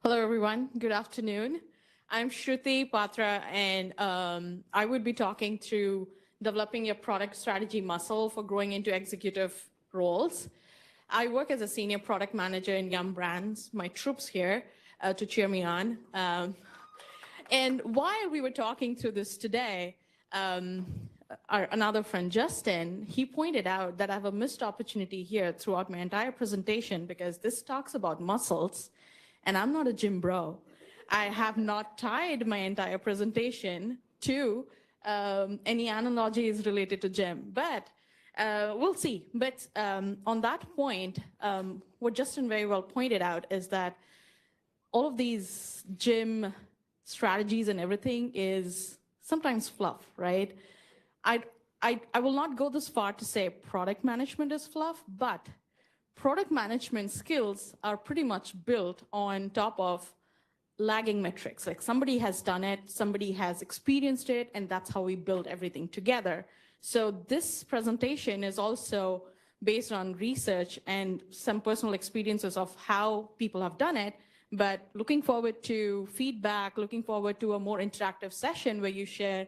Hello, everyone. Good afternoon. I'm Shruti, Patra, and I would be talking through developing your product strategy muscle for growing into executive roles. I work as a senior product manager in Yum Brands. My troops here to cheer me on. And while we were talking through this today, another friend, Justin, he pointed out that I have a missed opportunity here throughout my entire presentation because this talks about muscles, and I'm not a gym bro. I have not tied my entire presentation to any analogies related to gym, but we'll see. But on that point, what Justin very well pointed out is that all of these gym strategies and everything is sometimes fluff, right? I will not go this far to say product management is fluff, but product management skills are pretty much built on top of lagging metrics. Like somebody has done it, somebody has experienced it, and that's how we build everything together. So this presentation is also based on research and some personal experiences of how people have done it, but looking forward to feedback, looking forward to a more interactive session where you share,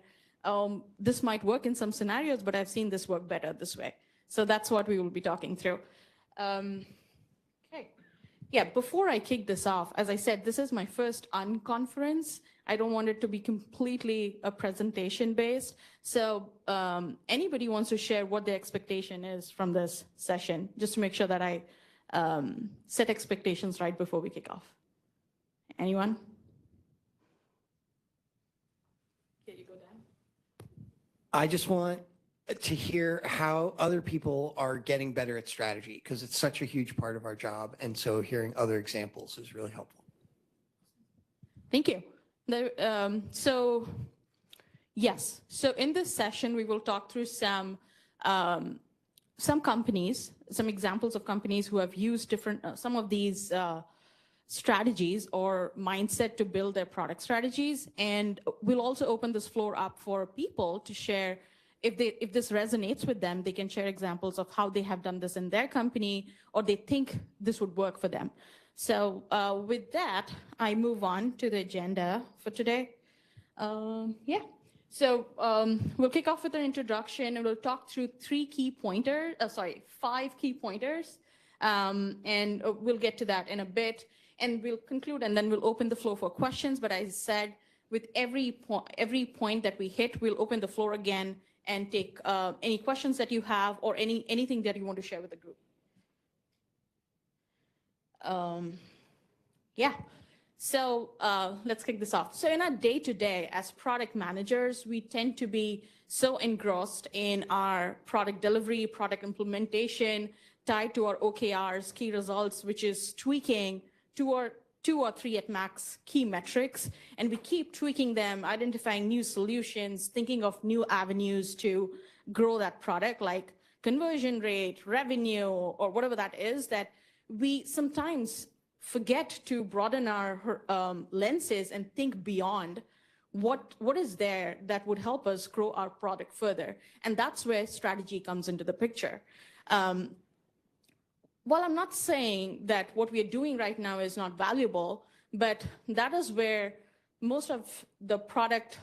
this might work in some scenarios, but I've seen this work better this way. So that's what we will be talking through. Okay. Yeah, before I kick this off, as I said, this is my first unconference. I don't want it to be completely a presentation based. So anybody wants to share what the expectation is from this session, just to make sure that I set expectations right before we kick off. Anyone? Here you go, Dan. I just want to hear how other people are getting better at strategy because it's such a huge part of our job. And so hearing other examples is really helpful. Thank you. Yes. So in this session, we will talk through some companies, some examples of companies who have used different, some of these strategies or mindset to build their product strategies. And we'll also open this floor up for people to share if this resonates with them, they can share examples of how they have done this in their company or they think this would work for them. So with that, I move on to the agenda for today. So we'll kick off with an introduction and we'll talk through five key pointers. And we'll get to that in a bit and we'll conclude and then we'll open the floor for questions. But as I said, with every point that we hit, we'll open the floor again and take any questions that you have or anything that you want to share with the group. So let's kick this off. So in our day-to-day as product managers, we tend to be so engrossed in our product delivery, product implementation, tied to our OKRs, key results, which is tweaking two or three at max key metrics, and we keep tweaking them, identifying new solutions, thinking of new avenues to grow that product, like conversion rate, revenue, or whatever that is, that we sometimes forget to broaden our lenses and think beyond what is there that would help us grow our product further. And that's where strategy comes into the picture. Well, I'm not saying that what we are doing right now is not valuable, but that is where most of the product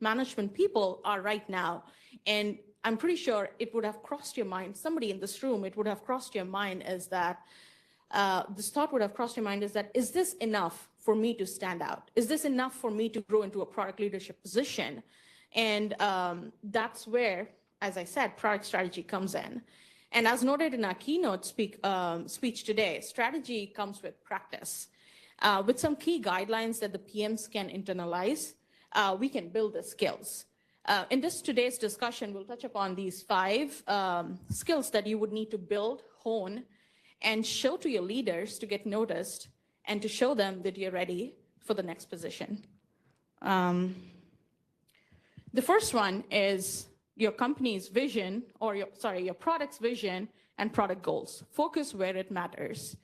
management people are right now. And I'm pretty sure it would have crossed your mind, somebody in this room, it would have crossed your mind is that, this thought would have crossed your mind is that, is this enough for me to stand out? Is this enough for me to grow into a product leadership position? And that's where, as I said, product strategy comes in. And as noted in our keynote speech today, strategy comes with practice. With some key guidelines that the PMs can internalize, we can build the skills. In today's discussion, we'll touch upon these 5 skills that you would need to build, hone, and show to your leaders to get noticed and to show them that you're ready for the next position. The first one is your company's vision or your product's vision and product goals. Focus where it matters.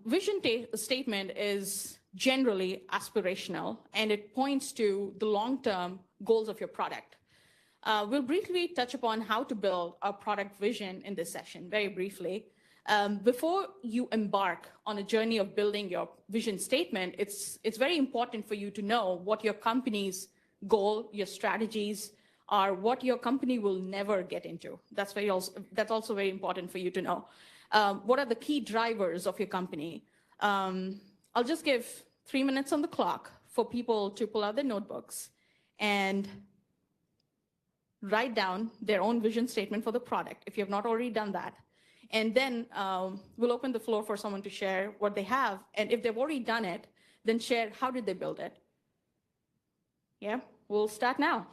Vision statement is generally aspirational and it points to the long-term goals of your product. We'll briefly touch upon how to build a product vision in this session, very briefly. Before you embark on a journey of building your vision statement, it's very important for you to know what your company's goal, your strategies are, what your company will never get into. That's also very important for you to know. What are the key drivers of your company? I'll just give 3 minutes on the clock for people to pull out their notebooks and write down their own vision statement for the product, if you have not already done that. And then we'll open the floor for someone to share what they have. And if they've already done it, then share how did they build it. Yeah, we'll start now.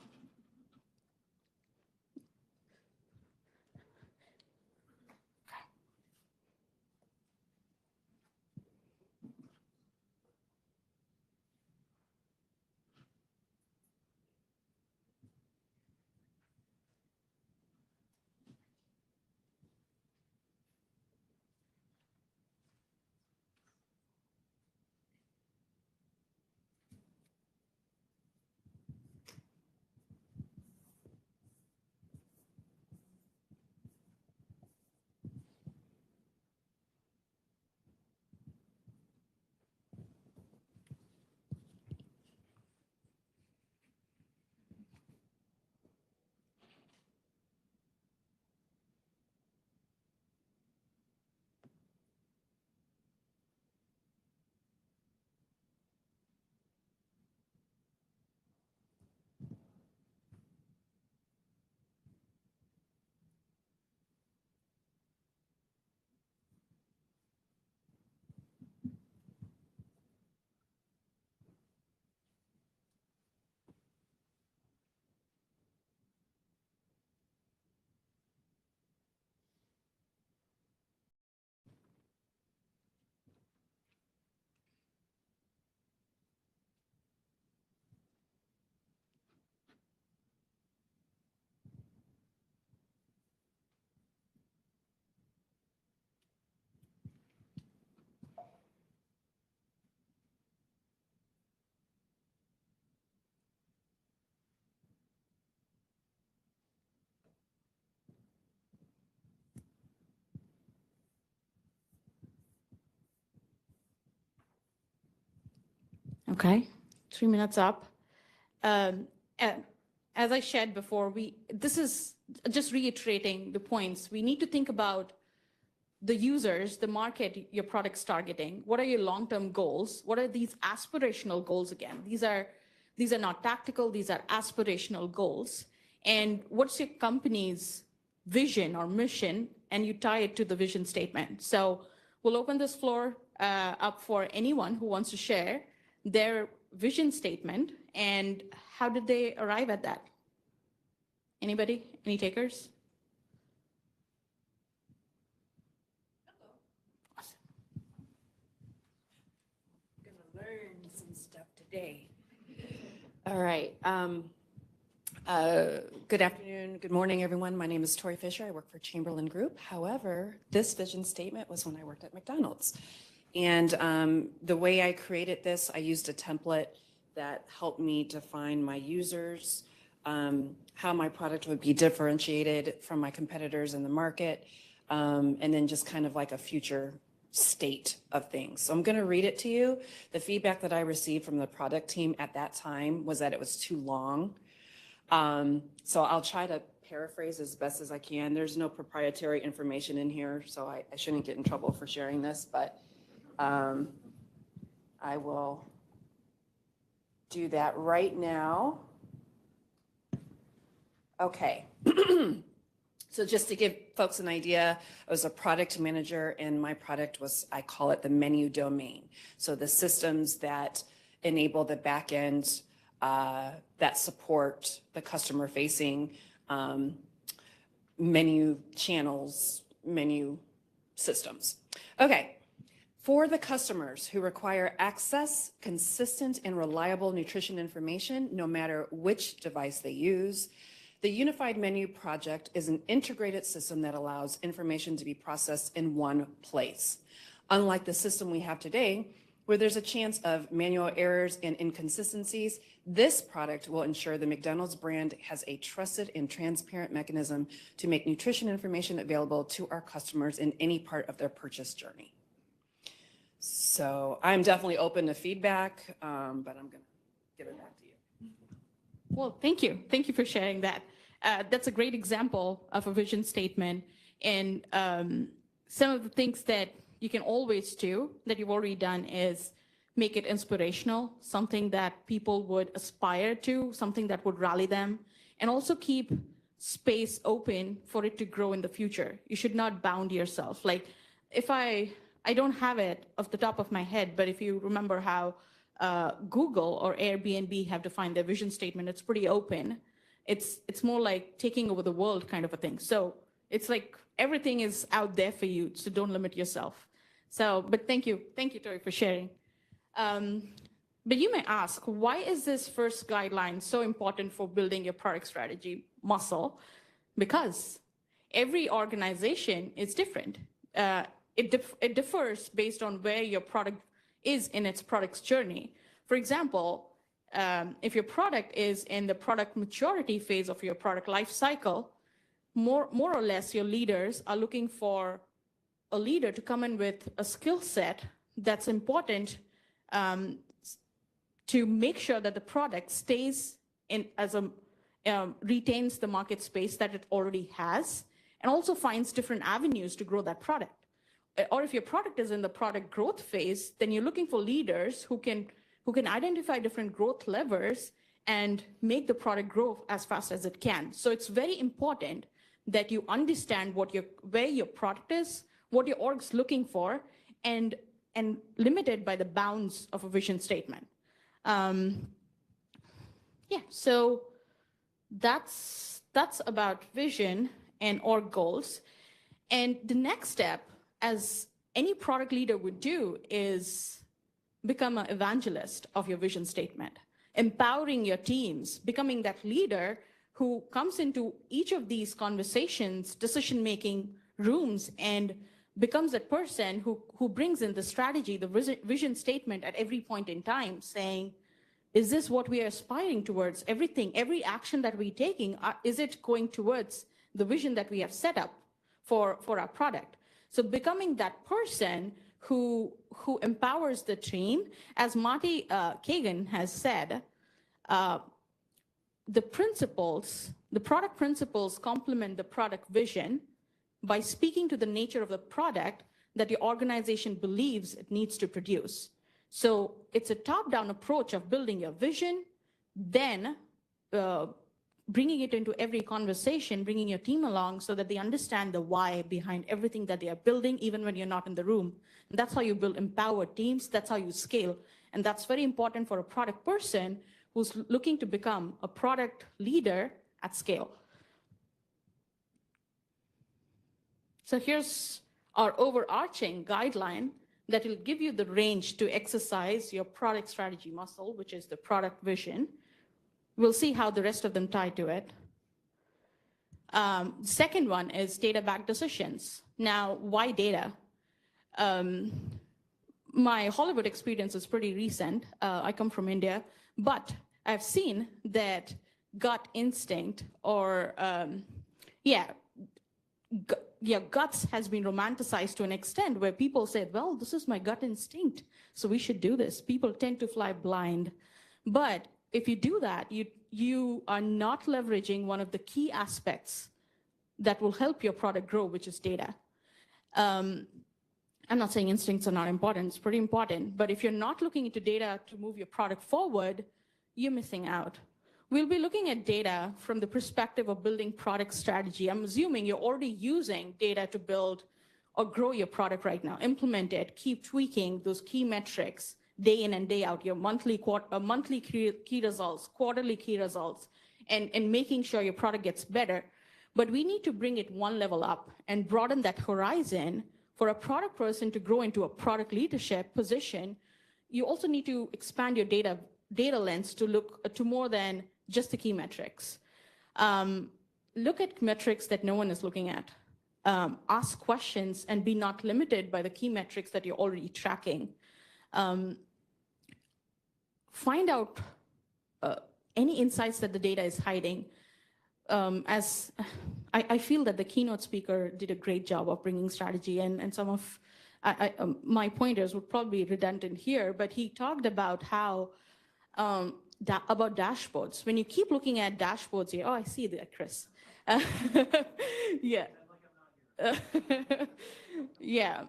Okay, 3 minutes up. And as I shared before, this is just reiterating the points. We need to think about the users, the market your product's targeting. What are your long-term goals? What are these aspirational goals again? These are not tactical, these are aspirational goals. And what's your company's vision or mission? And you tie it to the vision statement. So we'll open this floor up for anyone who wants to share their vision statement and how did they arrive at that? Anybody? Any takers? Awesome. I'm gonna learn some stuff today. All right. Good afternoon, good morning, everyone. My name is Tori Fisher. I work for Chamberlain Group. However, this vision statement was when I worked at McDonald's. And the way I created this, I used a template that helped me define my users, how my product would be differentiated from my competitors in the market, and then just kind of like a future state of things. So I'm going to read it to you. The feedback that I received from the product team at that time was that it was too long. So I'll try to paraphrase as best as I can. There's no proprietary information in here, so I shouldn't get in trouble for sharing this, but I will do that right now. Okay. So just to give folks an idea, I was a product manager and my product was, I call it the menu domain. So the systems that enable the back end that support the customer facing menu channels, menu systems. Okay. For the customers who require access, consistent and reliable nutrition information, no matter which device they use, the Unified Menu Project is an integrated system that allows information to be processed in one place. Unlike the system we have today, Where there's a chance of manual errors and inconsistencies, this product will ensure the McDonald's brand has a trusted and transparent mechanism to make nutrition information available to our customers in any part of their purchase journey. So I'm definitely open to feedback, but I'm going to give it back to you. Well, thank you. Thank you for sharing that. That's a great example of a vision statement. And some of the things that you can always do that you've already done is make it inspirational, something that people would aspire to, something that would rally them, and also keep space open for it to grow in the future. You should not bound yourself. Like if I don't have it off the top of my head, but if you remember how Google or Airbnb have defined their vision statement, it's pretty open. It's more like taking over the world kind of a thing. So it's like everything is out there for you, so don't limit yourself. So, but thank you, Tori, for sharing. But you may ask, why is this first guideline so important for building your product strategy muscle? Because every organization is different. It differs based on where your product is in its product's journey. For example, if your product is in the product maturity phase of your product life cycle, more or less your leaders are looking for a leader to come in with a skill set that's important to make sure that the product stays in as a retains the market space that it already has, and also finds different avenues to grow that product. Or if your product is in the product growth phase, then you're looking for leaders who can identify different growth levers and make the product grow as fast as it can. So it's very important that you understand where your product is, what your org's looking for, and limited by the bounds of a vision statement. So that's about vision and org goals. And the next step, as any product leader would do, is become an evangelist of your vision statement, empowering your teams, becoming that leader who comes into each of these conversations, decision-making rooms, and becomes that person who brings in the strategy, the vision statement at every point in time, saying, is this what we are aspiring towards? Every action that we're taking, is it going towards the vision that we have set up for our product? So becoming that person who empowers the team, as Marty Kagan has said, the product principles complement the product vision by speaking to the nature of the product that your organization believes it needs to produce. So it's a top-down approach of building your vision, then bringing it into every conversation, bringing your team along so that they understand the why behind everything that they are building, even when you're not in the room. And that's how you build empowered teams. That's how you scale. And that's very important for a product person who's looking to become a product leader at scale. So here's our overarching guideline that will give you the range to exercise your product strategy muscle, which is the product vision. We'll see how the rest of them tie to it. Second one is data-backed decisions. Now, why data? My Hollywood experience is pretty recent. I come from India, but I've seen that gut instinct or, guts has been romanticized to an extent where people say, well, this is my gut instinct, so we should do this. People tend to fly blind. But if you do that, you are not leveraging one of the key aspects that will help your product grow, which is data. I'm not saying instincts are not important, it's pretty important, but if you're not looking into data to move your product forward, you're missing out. We'll be looking at data from the perspective of building product strategy. I'm assuming you're already using data to build or grow your product right now. Implement it, keep tweaking those key metrics day in and day out, your monthly key results, quarterly key results, and making sure your product gets better. But we need to bring it one level up and broaden that horizon. For a product person to grow into a product leadership position, you also need to expand your data lens to look to more than just the key metrics. Look at metrics that no one is looking at. Ask questions and be not limited by the key metrics that you're already tracking. find out any insights that the data is hiding. As I feel that the keynote speaker did a great job of bringing strategy, and some of my pointers would probably be redundant here, but he talked about how about dashboards. When you keep looking at dashboards here, oh, I see that, Chris. Yeah. Yeah.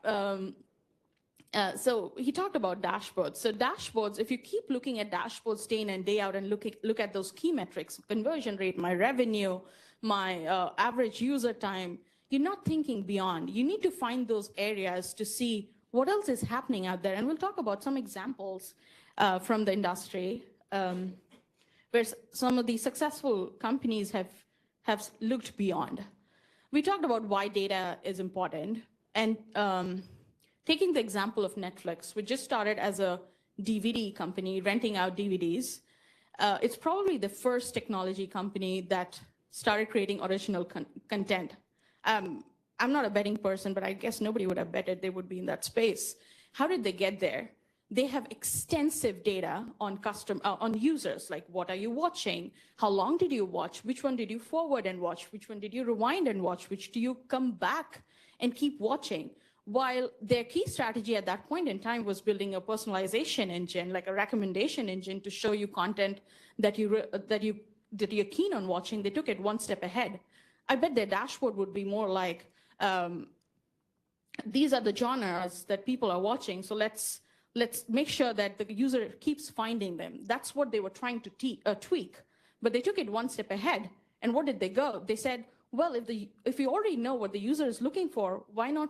So he talked about dashboards. So dashboards, if you keep looking at dashboards day in and day out and look at those key metrics, conversion rate, my revenue, my average user time, you're not thinking beyond. You need to find those areas to see what else is happening out there. And we'll talk about some examples from the industry where some of the successful companies have looked beyond. We talked about why data is important, and taking the example of Netflix, which just started as a DVD company, renting out DVDs. It's probably the first technology company that started creating original content. I'm not a betting person, but I guess nobody would have betted they would be in that space. How did they get there? They have extensive data on on users, like what are you watching? How long did you watch? Which one did you forward and watch? Which one did you rewind and watch? Which do you come back and keep watching? While their key strategy at that point in time was building a personalization engine, like a recommendation engine to show you content that you're keen on watching, they took it one step ahead. I bet their dashboard would be more like, these are the genres that people are watching, so let's make sure that the user keeps finding them. That's what they were trying to tweak, but they took it one step ahead. And what did they go? They said, well, if you already know what the user is looking for, why not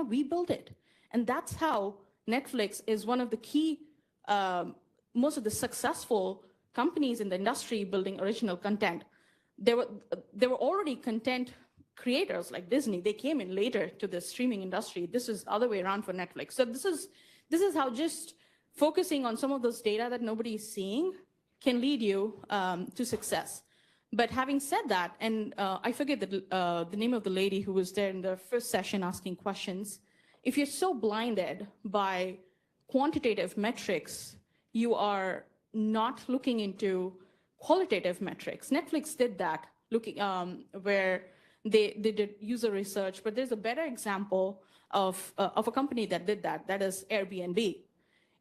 rebuild it? And that's how Netflix is one of the key, most of the successful companies in the industry building original content. There were already content creators like Disney. They came in later to the streaming industry. This is the other way around for Netflix. So this is how just focusing on some of those data that nobody is seeing can lead you to success. But having said that, and I forget the name of the lady who was there in the first session asking questions, if you're so blinded by quantitative metrics, you are not looking into qualitative metrics. Netflix did that, looking where they did user research, but there's a better example of a company that did that. That is Airbnb.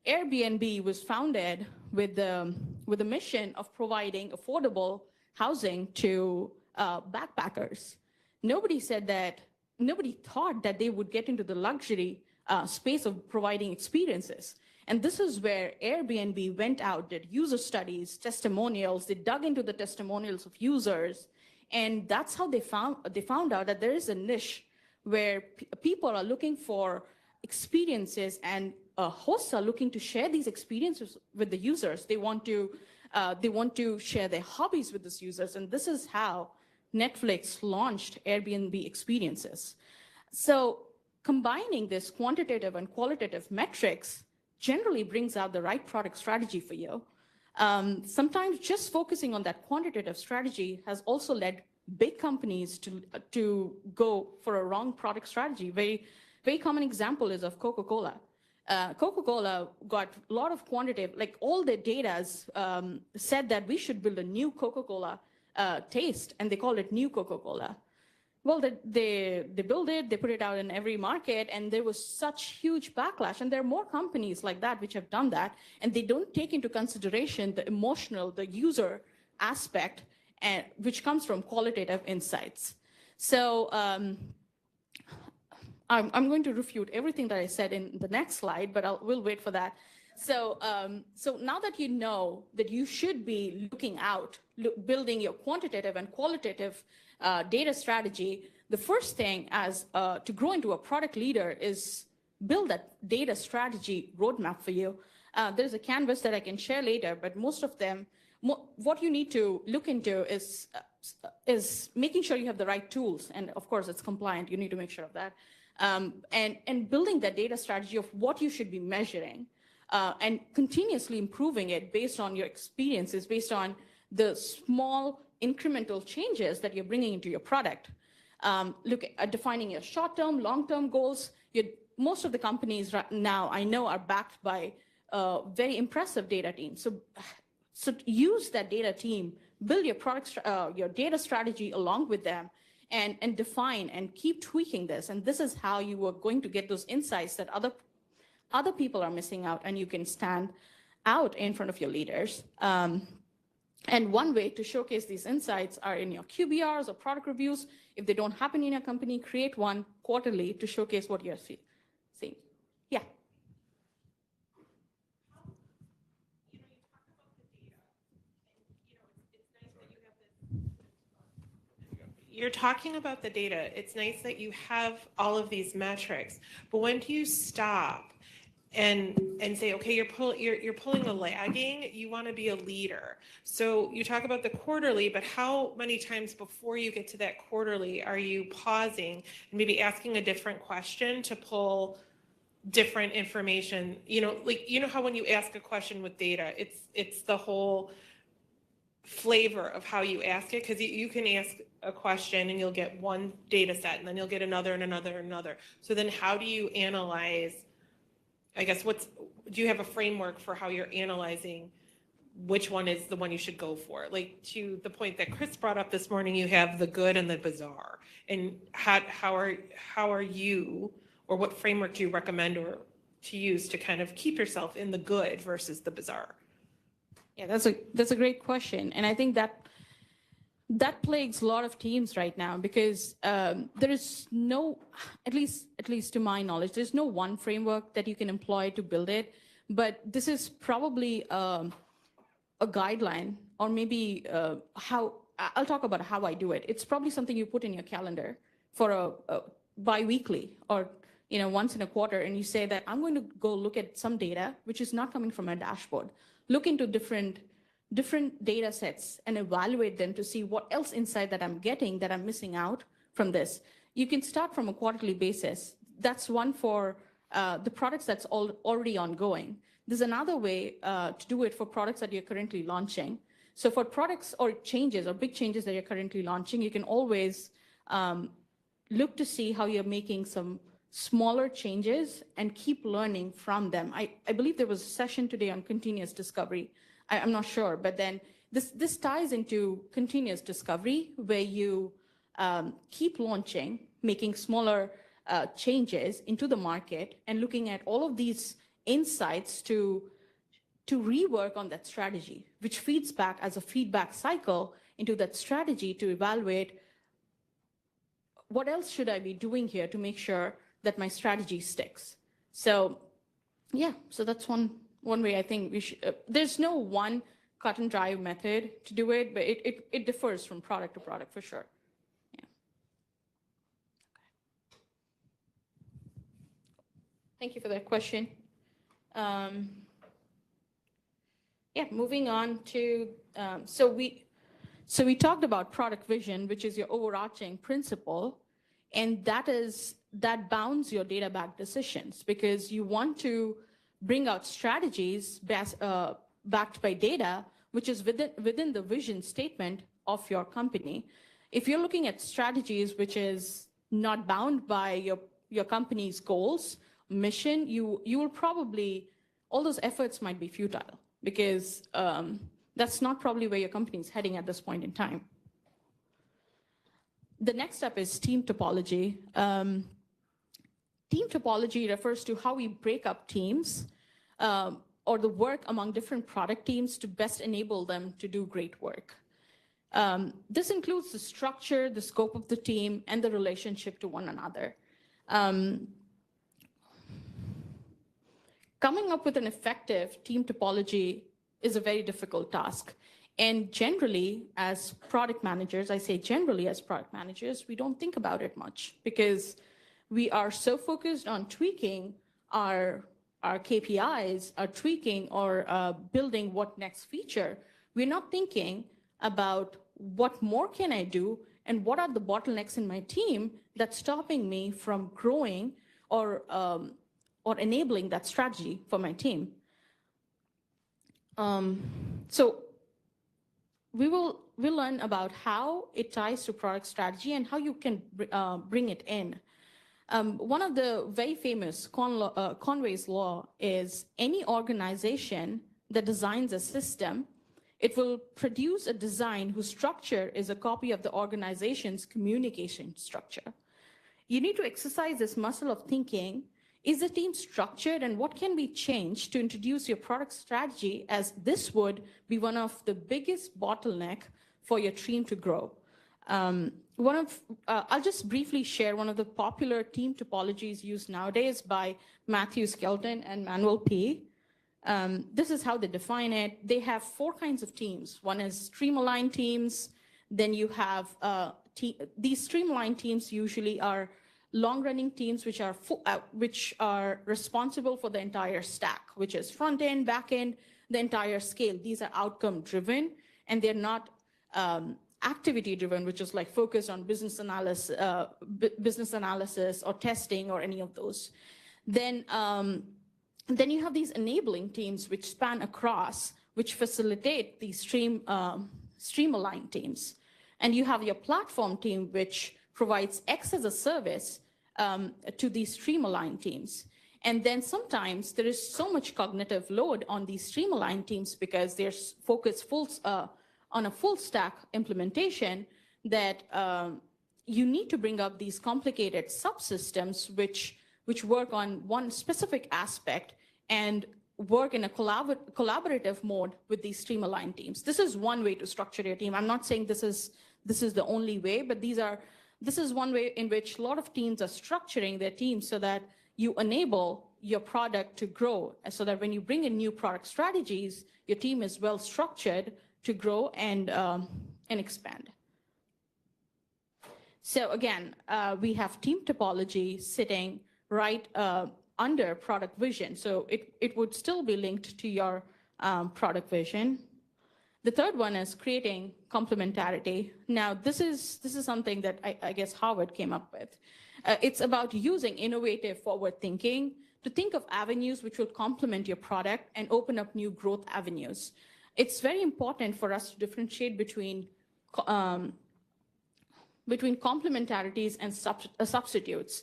Airbnb was founded with the mission of providing affordable housing to backpackers. Nobody thought that they would get into the luxury space of providing experiences. And this is where Airbnb went out, did user studies, testimonials, they dug into the testimonials of users. And that's how they found out that there is a niche where people are looking for experiences, and hosts are looking to share these experiences with the users. They want to share their hobbies with these users, and this is how Netflix launched Airbnb experiences. So combining this quantitative and qualitative metrics generally brings out the right product strategy for you. Sometimes just focusing on that quantitative strategy has also led big companies to go for a wrong product strategy. Very common example is of Coca-Cola. Coca-Cola got a lot of quantitative, like all their data said that we should build a new Coca-Cola taste, and they called it New Coca-Cola. Well, they built it, they put it out in every market, and there was such huge backlash. And there are more companies like that which have done that, and they don't take into consideration the emotional, the user aspect, which comes from qualitative insights. So I'm going to refute everything that I said in the next slide, but we'll wait for that. So now that you know that you should be looking out, building your quantitative and qualitative data strategy, the first thing to grow into a product leader is build that data strategy roadmap for you. There's a canvas that I can share later, but most of them, what you need to look into is making sure you have the right tools. And of course, it's compliant. You need to make sure of that. And building that data strategy of what you should be measuring and continuously improving it based on your experiences, based on the small incremental changes that you're bringing into your product. Look at defining your short-term, long-term goals. Most of the companies right now I know are backed by very impressive data team. So use that data team, build your your data strategy along with them, and define and keep tweaking this. And this is how you are going to get those insights that other people are missing out, and you can stand out in front of your leaders. And one way to showcase these insights are in your QBRs or product reviews. If they don't happen in your company, create one quarterly to showcase what you're seeing. Yeah. You're talking about the data. It's nice that you have all of these metrics, but when do you stop and say, okay, you're pulling a lagging, you want to be a leader? So you talk about the quarterly, but how many times before you get to that quarterly are you pausing and maybe asking a different question to pull different information? Like, how when you ask a question with data, it's the whole flavor of how you ask it, because you can ask a question and you'll get one data set, and then you'll get another and another and another. So then how do you analyze, I guess, do you have a framework for how you're analyzing which one is the one you should go for? Like, to the point that Chris brought up this morning, you have the good and the bizarre. And how are you, or what framework do you recommend or to use to kind of keep yourself in the good versus the bizarre? Yeah, that's a great question. And I think that plagues a lot of teams right now, because there is no, at least to my knowledge, there's no one framework that you can employ to build it. But this is probably a guideline, or maybe how I'll talk about how I do it. It's probably something you put in your calendar for a bi-weekly, or once in a quarter, and you say that I'm going to go look at some data which is not coming from a dashboard. Look into different data sets and evaluate them to see what else insight that I'm getting that I'm missing out from this. You can start from a quarterly basis. That's one for the products that's already ongoing. There's another way to do it for products that you're currently launching. So for products or changes or big changes that you're currently launching, you can always look to see how you're making some smaller changes and keep learning from them. I believe there was a session today on continuous discovery. I'm not sure, but then this ties into continuous discovery, where you keep launching, making smaller changes into the market, and looking at all of these insights to rework on that strategy, which feeds back as a feedback cycle into that strategy to evaluate what else should I be doing here to make sure that my strategy sticks. So yeah, so that's one way I think we should. There's no one cut and dry method to do it, but it differs from product to product for sure. Yeah. Thank you for that question. Yeah, moving on to, so we talked about product vision, which is your overarching principle, and that bounds your data-backed decisions, because you want to bring out strategies backed by data, which is within the vision statement of your company. If you're looking at strategies which is not bound by your company's goals, mission, you will probably, all those efforts might be futile, because that's not probably where your company is heading at this point in time. The next step is team topology. Team topology refers to how we break up teams or the work among different product teams to best enable them to do great work. This includes the structure, the scope of the team, and the relationship to one another. Coming up with an effective team topology is a very difficult task. And generally, as product managers, I say generally as product managers, we don't think about it much, because we are so focused on tweaking our KPIs, tweaking or building what next feature. We're not thinking about what more can I do and what are the bottlenecks in my team that's stopping me from growing or enabling that strategy for my team. So we'll learn about how it ties to product strategy and how you can bring it in. One of the very famous Conway's law is any organization that designs a system, it will produce a design whose structure is a copy of the organization's communication structure. You need to exercise this muscle of thinking. Is the team structured, and what can be changed to introduce your product strategy, as this would be one of the biggest bottleneck for your team to grow. I'll just briefly share one of the popular team topologies used nowadays by Matthew Skelton and Manuel P. This is how they define it. They have 4 kinds of teams. One is stream-aligned teams. Then you have these stream-aligned teams usually are long-running teams which are responsible for the entire stack, which is front-end, back-end, the entire scale. These are outcome-driven, and they're not activity-driven, which is like focused on business analysis or testing or any of those. Then you have these enabling teams which span across, which facilitate these stream-aligned teams. And you have your platform team, which provides X as a service to these stream-aligned teams. And then sometimes there is so much cognitive load on these stream-aligned teams because they're focused on a full stack implementation that you need to bring up these complicated subsystems which work on one specific aspect and work in a collaborative mode with these stream-aligned teams. This is one way to structure your team. I'm not saying this is the only way, but this is one way in which a lot of teams are structuring their teams so that you enable your product to grow, so that when you bring in new product strategies, your team is well structured to grow and expand. So again, we have team topology sitting right under product vision. So it would still be linked to your product vision. The third one is creating complementarity. Now, this is something that I guess Harvard came up with. It's about using innovative forward thinking to think of avenues which will complement your product and open up new growth avenues. It's very important for us to differentiate between complementarities and substitutes.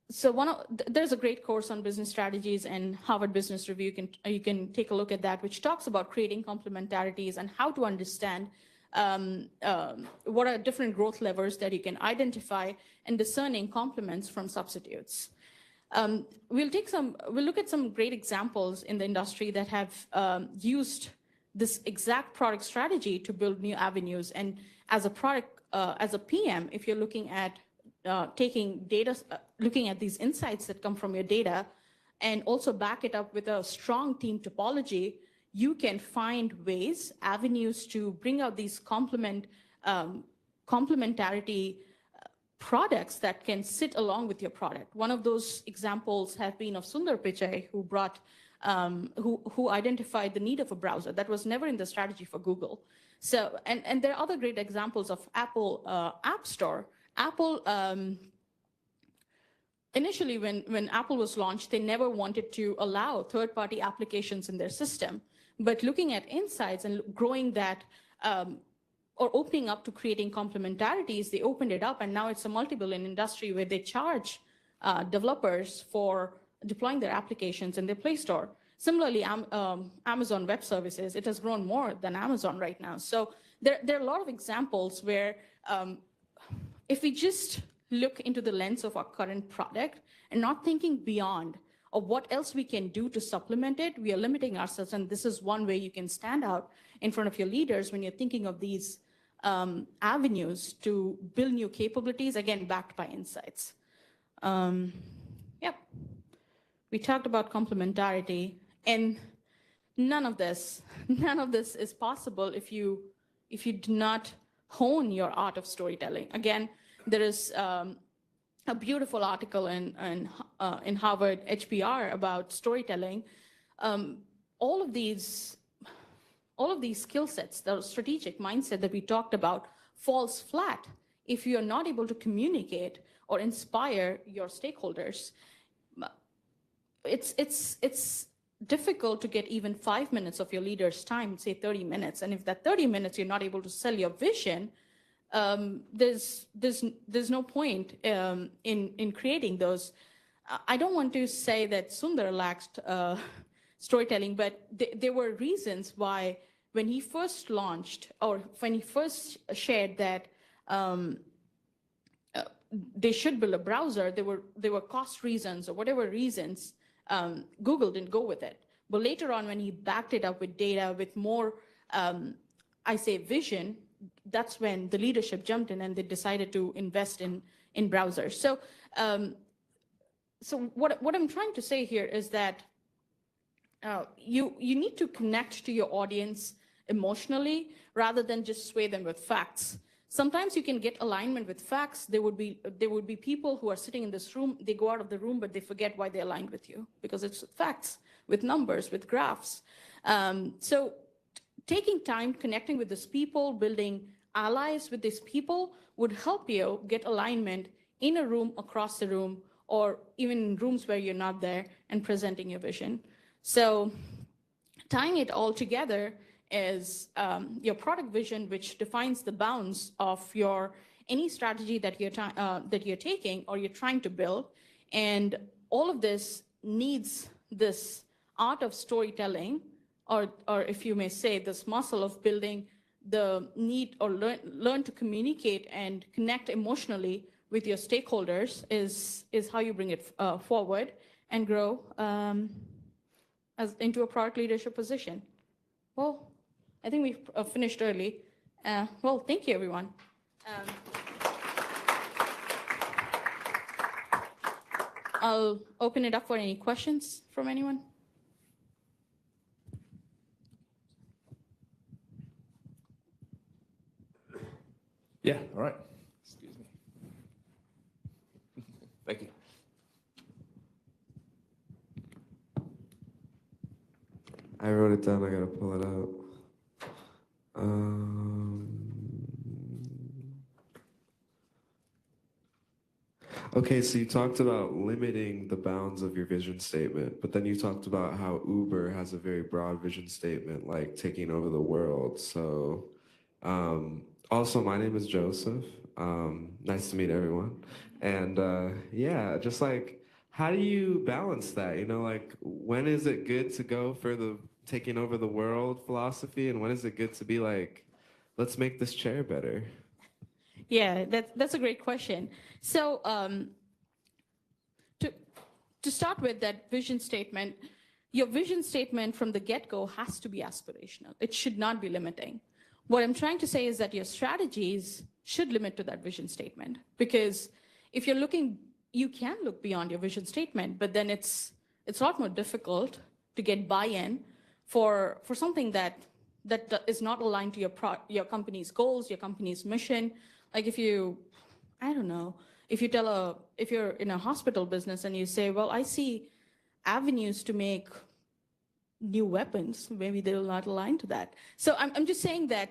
So there's a great course on business strategies and Harvard Business Review. You can take a look at that, which talks about creating complementarities and how to understand what are different growth levers that you can identify and discerning complements from substitutes. We'll look at some great examples in the industry that have used this exact product strategy to build new avenues. And as a PM, if you're looking at taking data, looking at these insights that come from your data, and also back it up with a strong team topology, you can find ways, avenues to bring out these complementarity products that can sit along with your product. One of those examples have been of Sundar Pichai, who identified the need of a browser that was never in the strategy for Google. So, and there are other great examples of Apple App Store. Apple, initially when Apple was launched, they never wanted to allow third-party applications in their system. But looking at insights and growing that, or opening up to creating complementarities, they opened it up, and now it's a multi-billion industry where they charge developers for deploying their applications in their Play Store. Similarly, Amazon Web Services, it has grown more than Amazon right now. So there are a lot of examples where if we just look into the lens of our current product and not thinking beyond of what else we can do to supplement it, we are limiting ourselves. And this is one way you can stand out in front of your leaders when you're thinking of these avenues to build new capabilities, again, backed by insights. Yep. We talked about complementarity, and none of this is possible if you do not hone your art of storytelling. Again, there is a beautiful article in Harvard HBR about storytelling. All of these skill sets, the strategic mindset that we talked about, falls flat if you are not able to communicate or inspire your stakeholders. It's difficult to get even 5 minutes of your leader's time, say 30 minutes. And if that 30 minutes you're not able to sell your vision, there's no point in creating those. I don't want to say that Sundar lacked storytelling, but there were reasons why when he first launched or when he first shared that they should build a browser, there were cost reasons or whatever reasons, Google didn't go with it. But later on, when he backed it up with data, with more, I say vision, that's when the leadership jumped in and they decided to invest in browsers. So, so what I'm trying to say here is that you need to connect to your audience emotionally rather than just sway them with facts. Sometimes you can get alignment with facts. There would be people who are sitting in this room, they go out of the room, but they forget why they aligned with you because it's facts, with numbers, with graphs. So taking time, connecting with these people, building allies with these people would help you get alignment in a room, across the room, or even in rooms where you're not there and presenting your vision. So tying it all together is your product vision, which defines the bounds of any strategy that you're taking or you're trying to build. And all of this needs this art of storytelling, or if you may say, this muscle of building the need or learn to communicate and connect emotionally with your stakeholders is how you bring it forward and grow into a product leadership position. Well, I think we finished early. Well, thank you, everyone. I'll open it up for any questions from anyone. Yeah, all right. Excuse me. Thank you. I wrote it down, I gotta pull it out. Okay, so you talked about limiting the bounds of your vision statement, but then you talked about how Uber has a very broad vision statement, like taking over the world. So, also, my name is Joseph. Nice to meet everyone. And yeah, just like, how do you balance that? You know, like, when is it good to go for the taking over the world philosophy, and when is it good to be like, let's make this chair better? Yeah, that's a great question. So to start with that vision statement, your vision statement from the get-go has to be aspirational. It should not be limiting. What I'm trying to say is that your strategies should limit to that vision statement, because if you're looking, you can look beyond your vision statement, but then it's a lot more difficult to get buy-in for something that is not aligned to your company's goals, your company's mission. Like if you, I don't know, if you're in a hospital business and you say, well, I see avenues to make new weapons, maybe they will not align to that. So I'm just saying that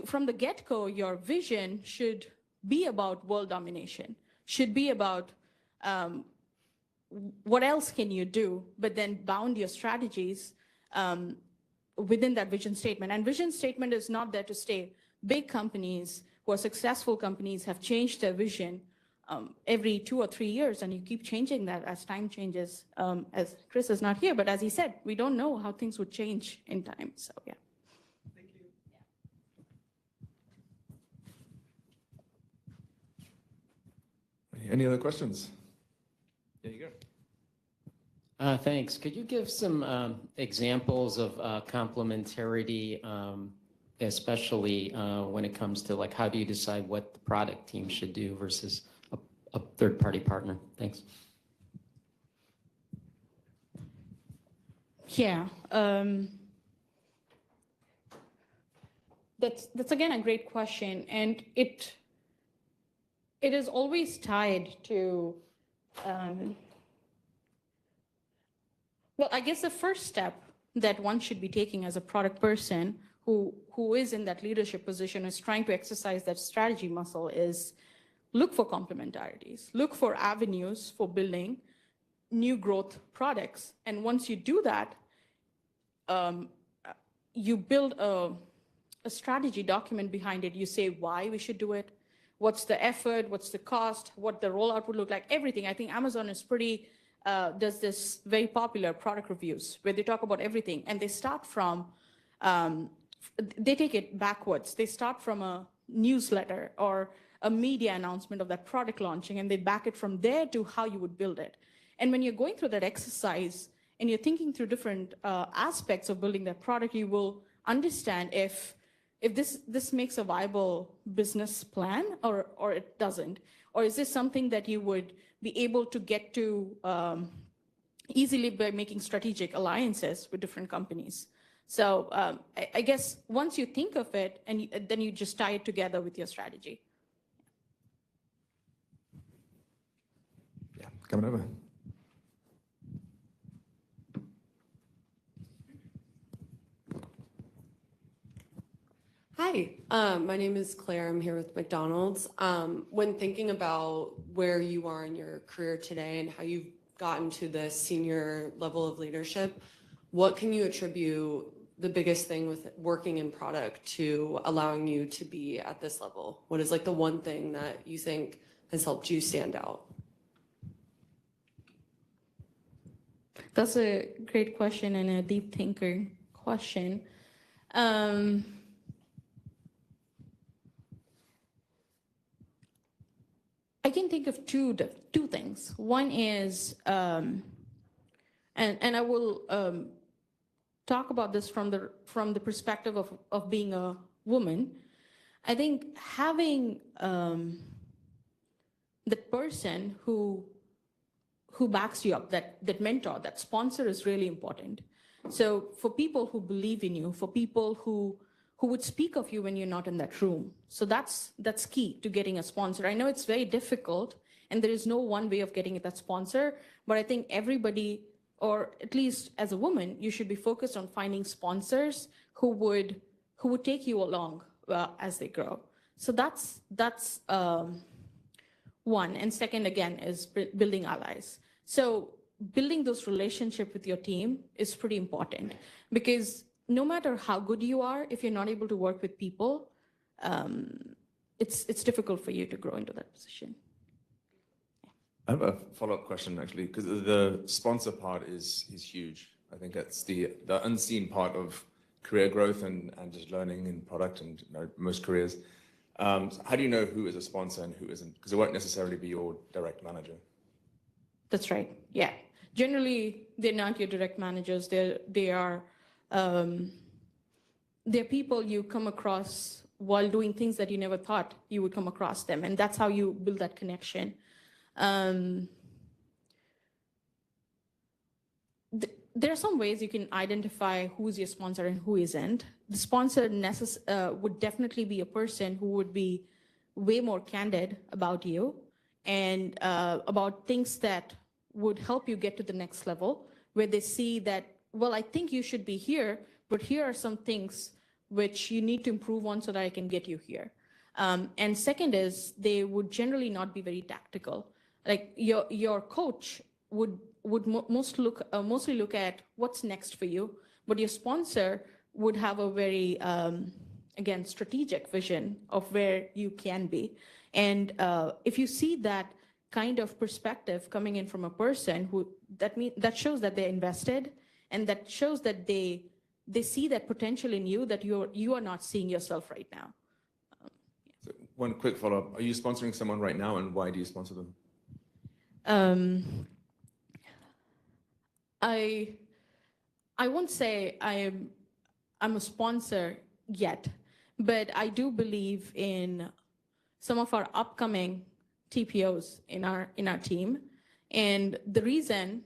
from the get-go, your vision should be about world domination, should be about what else can you do, but then bound your strategies within that vision statement. And vision statement is not there to stay. Big companies who are successful companies have changed their vision every 2 or 3 years, and you keep changing that as time changes. As Chris is not here, but as he said, we don't know how things would change in time. So yeah. Thank you. Any other questions? There you go. Thanks. Could you give some examples of complementarity, especially when it comes to like how do you decide what the product team should do versus a third-party partner? Thanks. Yeah, that's again a great question, and it is always tied to. Well, I guess the first step that one should be taking as a product person who is in that leadership position, is trying to exercise that strategy muscle, is look for complementarities, look for avenues for building new growth products. And once you do that, you build a strategy document behind it. You say why we should do it, what's the effort, what's the cost, what the rollout would look like, everything. I think Amazon is pretty, does this very popular product reviews where they talk about everything. And they start from, they take it backwards. They start from a newsletter or a media announcement of that product launching, and they back it from there to how you would build it. And when you're going through that exercise and you're thinking through different aspects of building that product, you will understand if this makes a viable business plan or it doesn't. Or is this something that you would be able to get to easily by making strategic alliances with different companies? So I guess once you think of it, and then you just tie it together with your strategy. Yeah, coming over. Hi, my name is Claire. I'm here with McDonald's. When thinking about where you are in your career today and how you've gotten to the senior level of leadership, what can you attribute the biggest thing with working in product to allowing you to be at this level? What is like the one thing that you think has helped you stand out? That's a great question and a deep thinker question. I can think of two things. One is, and I will talk about this from the perspective of being a woman. I think having the person who backs you up, that mentor, that sponsor is really important. So for people who believe in you, for people who would speak of you when you're not in that room. So that's key to getting a sponsor. I know it's very difficult and there is no one way of getting that sponsor, but I think everybody, or at least as a woman, you should be focused on finding sponsors who would take you along as they grow. So that's one. And second, again, is building allies. So building those relationships with your team is pretty important, because no matter how good you are, if you're not able to work with people, it's difficult for you to grow into that position. I have a follow-up question, actually, because the sponsor part is huge. I think it's the unseen part of career growth and just learning in product and most careers. How do you know who is a sponsor and who isn't? Because it won't necessarily be your direct manager. That's right. Yeah. Generally, they're not your direct managers. They're people you come across while doing things that you never thought you would come across them. And that's how you build that connection. There are some ways you can identify who's your sponsor and who isn't. The sponsor would definitely be a person who would be way more candid about you and about things that would help you get to the next level, where they see that, well, I think you should be here, but here are some things which you need to improve on so that I can get you here. And second is, they would generally not be very tactical. Like your coach would mostly look at what's next for you, but your sponsor would have a very, again, strategic vision of where you can be. And if you see that kind of perspective coming in from a person that shows that they're invested, and that shows that they see that potential in you that you are not seeing yourself right now. So one quick follow-up. Are you sponsoring someone right now, and why do you sponsor them? I won't say I'm a sponsor yet, but I do believe in some of our upcoming TPOs in our team. And the reason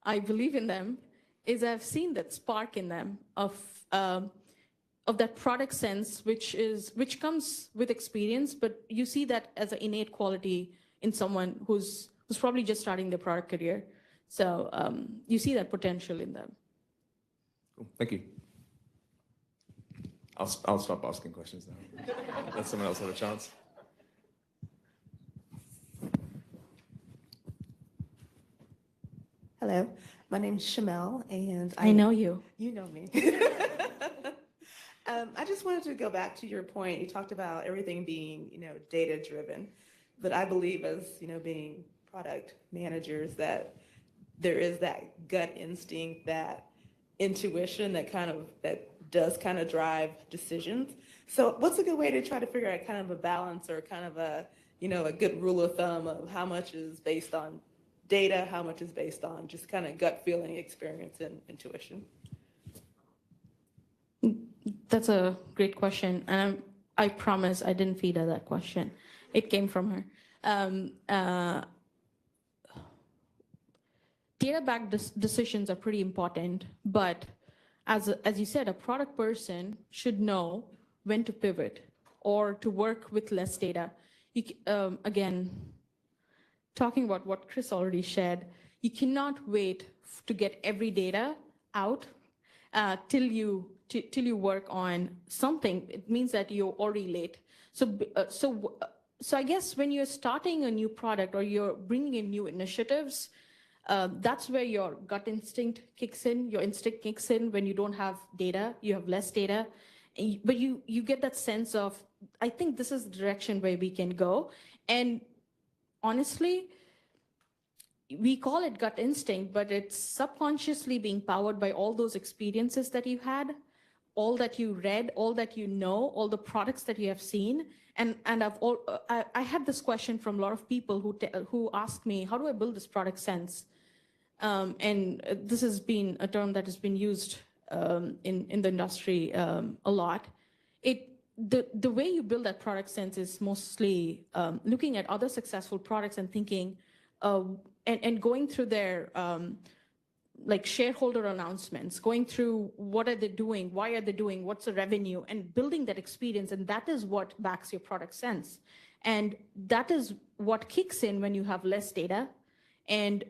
I believe in them is I've seen that spark in them of that product sense, which comes with experience, but you see that as an innate quality in someone who's probably just starting their product career. So you see that potential in them. Cool. Thank you. I'll stop asking questions now. Let someone else have a chance. Hello, my name is Shamel, and I know you. You know me. I just wanted to go back to your point. You talked about everything being, data driven, but I believe as, being product managers that there is that gut instinct, that intuition that does kind of drive decisions. So what's a good way to try to figure out kind of a balance or kind of a, a good rule of thumb of how much is based on data, how much is based on just kind of gut feeling, experience, and intuition? That's a great question, and I promise I didn't feed her that question. It came from her. Data-backed decisions are pretty important, but as you said, a product person should know when to pivot or to work with less data. Again, talking about what Chris already shared, you cannot wait to get every data out till you work on something. It means that you're already late. So I guess when you're starting a new product or you're bringing in new initiatives, that's where your gut instinct kicks in. Your instinct kicks in when you don't have data, you have less data, but you get that sense of, I think this is the direction where we can go. And honestly, we call it gut instinct, but it's subconsciously being powered by all those experiences that you had, all that you read, all that you know, all the products that you have seen. And I had this question from a lot of people who asked me, how do I build this product sense? And this has been a term that has been used in the industry a lot. The way you build that product sense is mostly looking at other successful products and thinking, and going through their like shareholder announcements, going through what are they doing, why are they doing, what's the revenue, and building that experience. And that is what backs your product sense. And that is what kicks in when you have less data and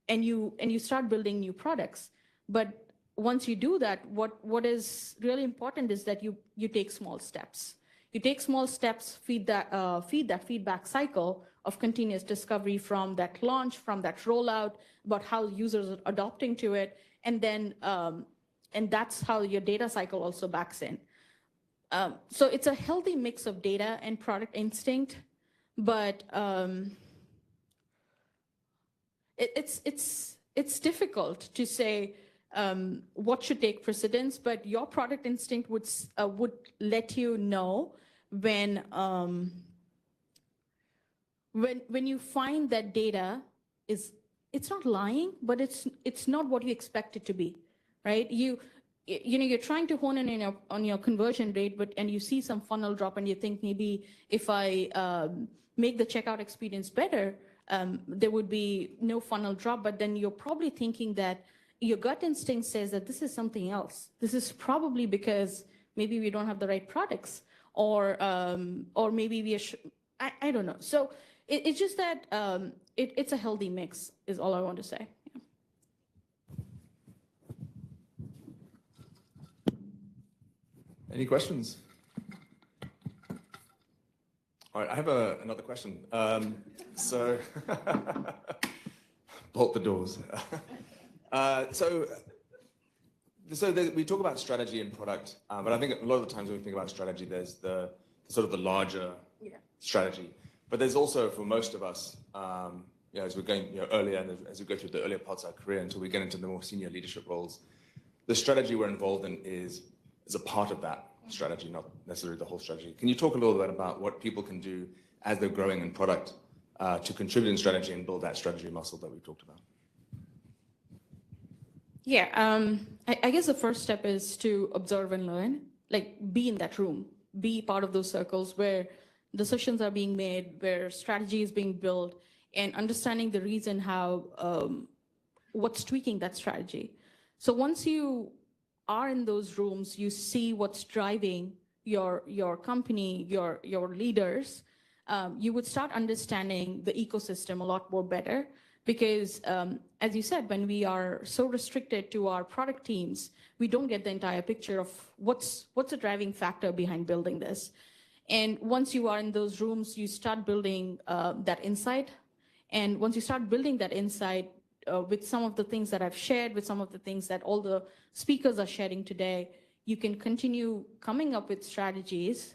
you start building new products. But once you do that, what is really important is that you take small steps. You take small steps, feed that feedback cycle of continuous discovery from that launch, from that rollout, about how users are adopting to it, and then and that's how your data cycle also backs in. So it's a healthy mix of data and product instinct, but it's difficult to say what should take precedence, but your product instinct would let you know when you find that data it's not lying, but it's not what you expect it to be, right? You're trying to hone in on your conversion rate, and you see some funnel drop, and you think maybe if I make the checkout experience better, there would be no funnel drop. But then you're probably thinking that your gut instinct says that this is something else. This is probably because maybe we don't have the right products, or maybe we are. I don't know. So it's just that it's a healthy mix is all I want to say. Yeah. Any questions? All right, I have another question. So bolt the doors. So we talk about strategy and product, but I think a lot of the times when we think about strategy, there's the sort of the larger strategy. But there's also, for most of us, as we're going earlier, and as we go through the earlier parts of our career until we get into the more senior leadership roles, the strategy we're involved in is a part of that strategy, not necessarily the whole strategy. Can you talk a little bit about what people can do as they're growing in product to contribute in strategy and build that strategy muscle that we talked about? Yeah, I guess the first step is to observe and learn, like be in that room, be part of those circles where decisions are being made, where strategy is being built, and understanding the reason how, what's tweaking that strategy. So once you are in those rooms, you see what's driving your company, your leaders, you would start understanding the ecosystem a lot more better. Because as you said, when we are so restricted to our product teams, we don't get the entire picture of what's the driving factor behind building this. And once you are in those rooms, you start building that insight. And once you start building that insight with some of the things that I've shared, with some of the things that all the speakers are sharing today, you can continue coming up with strategies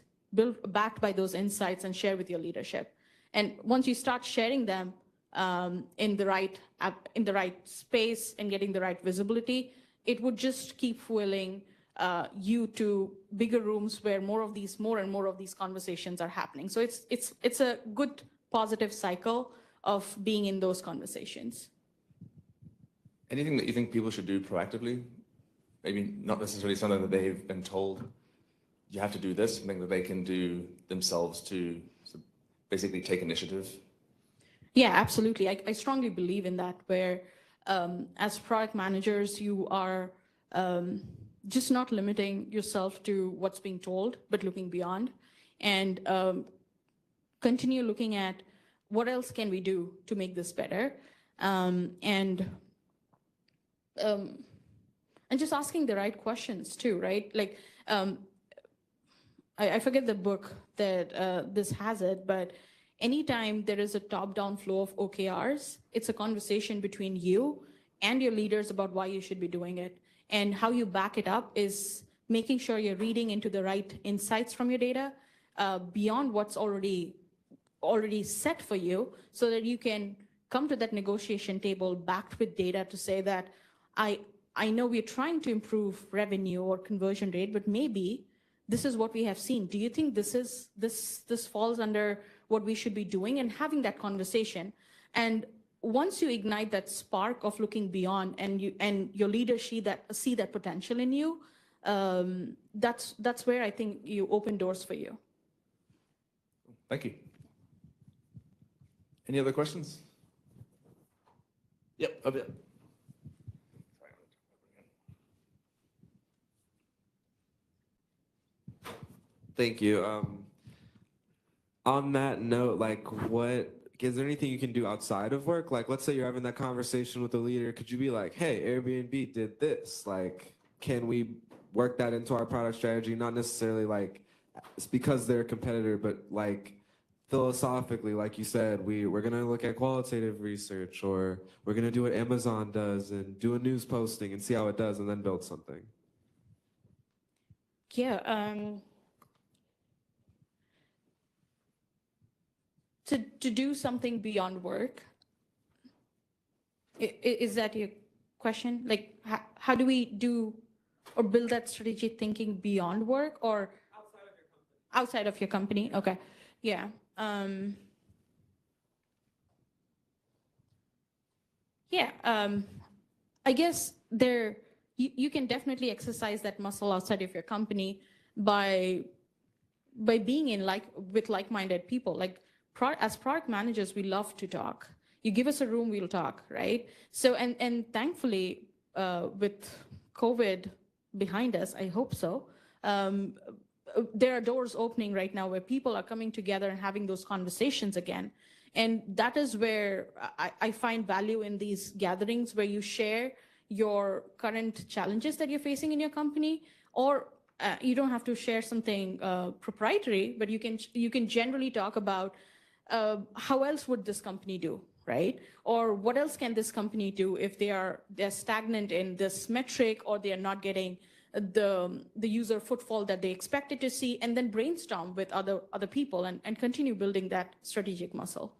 backed by those insights and share with your leadership. And once you start sharing them in the right space and getting the right visibility, it would just keep fueling you to bigger rooms where more and more of these conversations are happening. So it's a good positive cycle of being in those conversations. Anything that you think people should do proactively? Maybe not necessarily something that they've been told you have to do this, something that they can do themselves to basically take initiative? Yeah, absolutely. I strongly believe in that, where as product managers, you are just not limiting yourself to what's being told, but looking beyond and continue looking at what else can we do to make this better. And just asking the right questions too, right? Like, I forget the book that this has it, but anytime there is a top-down flow of OKRs, it's a conversation between you and your leaders about why you should be doing it. And how you back it up is making sure you're reading into the right insights from your data beyond what's already set for you, so that you can come to that negotiation table backed with data to say that I know we're trying to improve revenue or conversion rate, but maybe this is what we have seen. Do you think this falls under what we should be doing? And having that conversation. And once you ignite that spark of looking beyond, and your leaders see that potential in you, that's where I think you open doors for you. Thank you. Any other questions? Yep, a bit. Thank you. On that note, like, is there anything you can do outside of work? Like, let's say you're having that conversation with a leader. Could you be like, hey, Airbnb did this. Like, can we work that into our product strategy? Not necessarily like it's because they're a competitor, but like philosophically, like you said, we're going to look at qualitative research, or we're going to do what Amazon does and do a news posting and see how it does and then build something. Yeah. To do something beyond work, is that your question? Like, how do we do or build that strategic thinking beyond work, or outside of your company? Okay, yeah. I guess you can definitely exercise that muscle outside of your company by being with like-minded people. Like, as product managers, we love to talk. You give us a room, we'll talk, right? So, and thankfully, with COVID behind us, I hope so, there are doors opening right now where people are coming together and having those conversations again. And that is where I find value in these gatherings, where you share your current challenges that you're facing in your company, or you don't have to share something proprietary, but you can generally talk about how else would this company do, right? Or what else can this company do if they're stagnant in this metric, or they are not getting the user footfall that they expected to see, and then brainstorm with other people and continue building that strategic muscle.